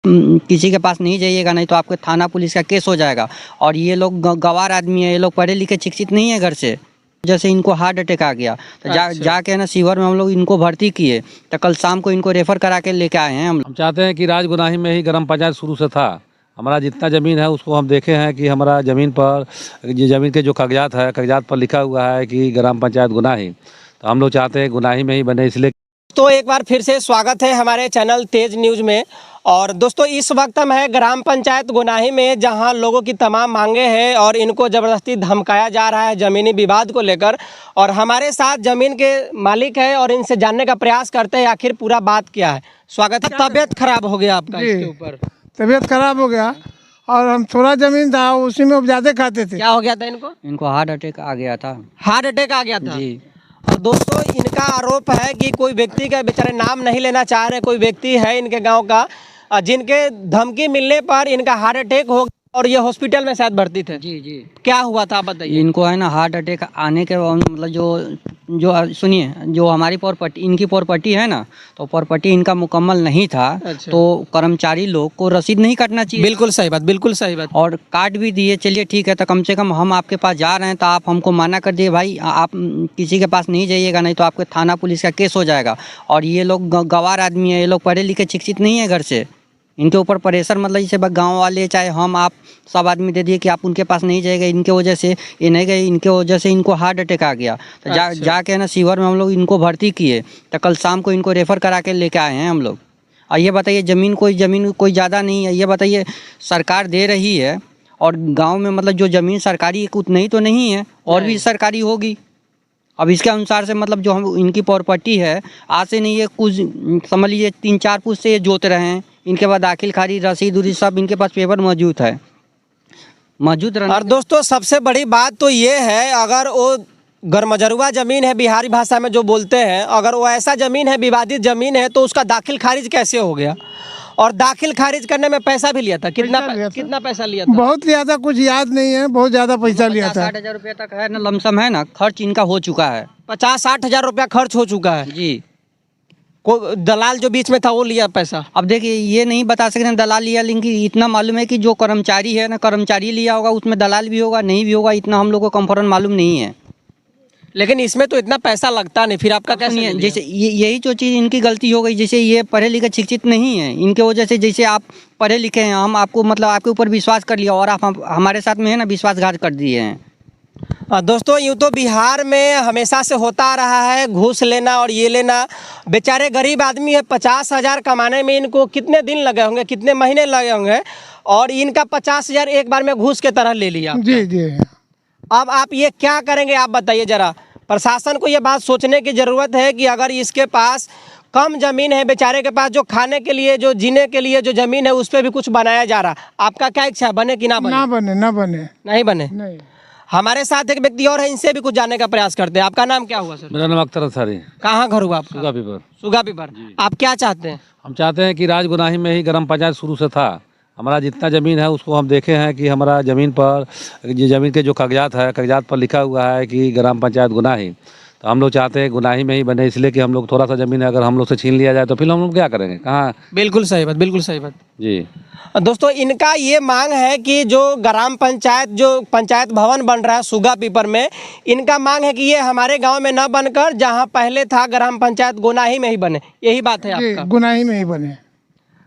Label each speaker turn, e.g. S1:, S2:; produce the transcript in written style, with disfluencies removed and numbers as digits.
S1: किसी के पास नहीं जाइएगा, नहीं तो आपके थाना पुलिस का केस हो जाएगा। और ये लोग गंवार आदमी है, ये लोग पढ़े लिखे शिक्षित नहीं है घर से। जैसे इनको हार्ट अटैक आ गया तो जाके ना शिवर में हम लोग इनको भर्ती किए, तो कल शाम को इनको रेफर करा के लेके आए हैं हम
S2: चाहते हैं कि राजगुनाही में ही ग्राम पंचायत शुरू से था। हमारा जितना ज़मीन है उसको हम देखे हैं कि हमारा ज़मीन पर ये ज़मीन के जो कागजात पर लिखा हुआ है कि ग्राम पंचायत गुनाही, तो हम लोग चाहते हैं गुनाही में ही बने। इसलिए
S3: तो एक बार फिर से स्वागत है हमारे चैनल तेज न्यूज़ में। और दोस्तों इस वक्त हम है ग्राम पंचायत गुनाही में, जहां लोगों की तमाम मांगे हैं और इनको ज़बरदस्ती धमकाया जा रहा है ज़मीनी विवाद को लेकर। और हमारे साथ ज़मीन के मालिक है और इनसे जानने का प्रयास करते हैं आखिर पूरा बात क्या है। स्वागत है। तबीयत खराब हो गया आपका इसके ऊपर?
S4: तबीयत खराब हो गया और हम थोड़ा ज़मीन था उसी में उपजाते खाते थे।
S3: क्या हो गया था इनको
S1: हार्ट अटैक आ गया था।
S3: हार्ट अटैक आ गया था
S1: जी।
S3: और दोस्तों इनका आरोप है कि कोई व्यक्ति का, बेचारे नाम नहीं लेना चाह रहे, कोई व्यक्ति है इनके गांव का जिनके धमकी मिलने पर इनका हार्ट अटैक हो गया और ये हॉस्पिटल में शायद भर्ती थे।
S1: जी जी।
S3: क्या हुआ था आप बताइए।
S1: इनको है ना हार्ट अटैक आने के मतलब जो सुनिए, जो हमारी प्रॉपर्टी, इनकी प्रॉपर्टी है ना, तो प्रॉपर्टी इनका मुकम्मल नहीं था।
S3: अच्छा।
S1: तो कर्मचारी लोग को रसीद नहीं काटना चाहिए।
S3: बिल्कुल सही बात, बिल्कुल सही बात।
S1: और काट भी दिए, चलिए ठीक है, तो कम से कम हम आपके पास जा रहे हैं तो आप हमको मना कर दिए भाई आप किसी के पास नहीं जाइएगा, नहीं तो आपके थाना पुलिस का केस हो जाएगा। और ये लोग गंवार आदमी है, ये लोग पढ़े लिखे शिक्षित नहीं है घर से। इनके ऊपर प्रेशर मतलब जैसे गांव वाले चाहे हम आप सब आदमी दे दिए कि आप उनके पास नहीं जाएगा, इनके वजह से ये नहीं गए, इनके वजह से इनको हार्ट अटैक आ गया। तो जाके ना शिवर में हम लोग इनको भर्ती किए, तो कल शाम को इनको रेफ़र करा के लेके आए हैं हम लोग। और ये बताइए ज़मीन कोई ज़्यादा नहीं है, ये बताइए सरकार दे रही है और गाँव में मतलब जो ज़मीन सरकारी उतनी तो नहीं है, और भी सरकारी होगी। अब इसके अनुसार से मतलब जो हम इनकी प्रॉपर्टी है, आज से नहीं, ये कुछ समझ लीजिए 3-4 पुश्त से ये जोत रहे हैं। इनके बाद दाखिल खारिज रसीद उरीद सब इनके पास पेपर मौजूद है, मौजूद रहना।
S3: और दोस्तों सबसे बड़ी बात तो ये है, अगर वो गरमजरुआ ज़मीन है, बिहारी भाषा में जो बोलते हैं, अगर वो ऐसा ज़मीन है, विवादित ज़मीन है, तो उसका दाखिल खारिज कैसे हो गया? और दाखिल खारिज करने में पैसा भी लिया था। कितना पैसा लिया था?
S4: बहुत लिया था, कुछ याद नहीं है, बहुत ज़्यादा पैसा लिया था।
S1: 50,000 रुपये तक है ना, लमसम है ना, खर्च इनका हो चुका है।
S3: 50-60 हज़ार रुपया खर्च हो चुका है
S1: जी।
S3: को दलाल जो बीच में था वो लिया पैसा।
S1: अब देखिए ये नहीं बता सकते हैं दलाल लिया, लेकिन इतना मालूम है कि जो कर्मचारी है ना, कर्मचारी लिया होगा, उसमें दलाल भी होगा नहीं भी होगा, इतना हम लोग को कंफर्म मालूम नहीं है।
S3: लेकिन इसमें तो इतना पैसा लगता नहीं, फिर आपका कैसे ले लिया?
S1: जैसे यही जो चीज़ इनकी गलती हो गई, जैसे ये पढ़े लिखे शिक्षित नहीं है, इनके वजह से जैसे आप पढ़े लिखे हैं, हम आपको मतलब आपके ऊपर विश्वास कर लिया और आप हमारे साथ में है ना विश्वासघात कर दिए हैं।
S3: दोस्तों यूँ तो बिहार में हमेशा से होता आ रहा है घूस लेना और ये लेना। बेचारे गरीब आदमी है, 50,000 कमाने में इनको कितने दिन लगे होंगे, कितने महीने लगे होंगे, और इनका 50,000 एक बार में घूस के तरह ले लिया।
S4: जी जी।
S3: अब आप ये क्या करेंगे, आप बताइए ज़रा। प्रशासन को ये बात सोचने की ज़रूरत है कि अगर इसके पास कम ज़मीन है, बेचारे के पास जो खाने के लिए, जो जीने के लिए जो ज़मीन है, उस पर भी कुछ बनाया जा रहा। आपका क्या इच्छा है, बने कि ना बने?
S4: ना बने, ना बने,
S3: नहीं बने।
S4: नहीं।
S3: हमारे साथ एक व्यक्ति और है, इनसे भी कुछ जानने का प्रयास करते हैं। आपका नाम क्या हुआ सर?
S2: मेरा नाम अख्तर अंसारी।
S3: कहाँ घर हुआ आपका?
S2: सुगापीपर।
S3: सुगापीपर। आप क्या चाहते हैं?
S2: हम चाहते हैं कि राजगुनाही में ही ग्राम पंचायत शुरू से था। हमारा जितना ज़मीन है उसको हम देखे हैं कि हमारा ज़मीन पर ये ज़मीन के जो कागजात पर लिखा हुआ है कि ग्राम पंचायत गुनाही, तो हम लोग चाहते हैं गुनाही में ही बने। इसलिए कि हम लोग थोड़ा सा ज़मीन अगर हम लोग से छीन लिया जाए तो फिर हम लोग क्या करेंगे, कहाँ?
S3: बिल्कुल सही बात, बिल्कुल सही बात
S2: जी।
S3: दोस्तों इनका ये मांग है कि जो ग्राम पंचायत, जो पंचायत भवन बन रहा है सुगापीपर में, इनका मांग है कि ये हमारे गांव में न बनकर जहां पहले था ग्राम पंचायत गुनाही में ही बने। यही बात है आपका?
S4: गुनाही में ही बने।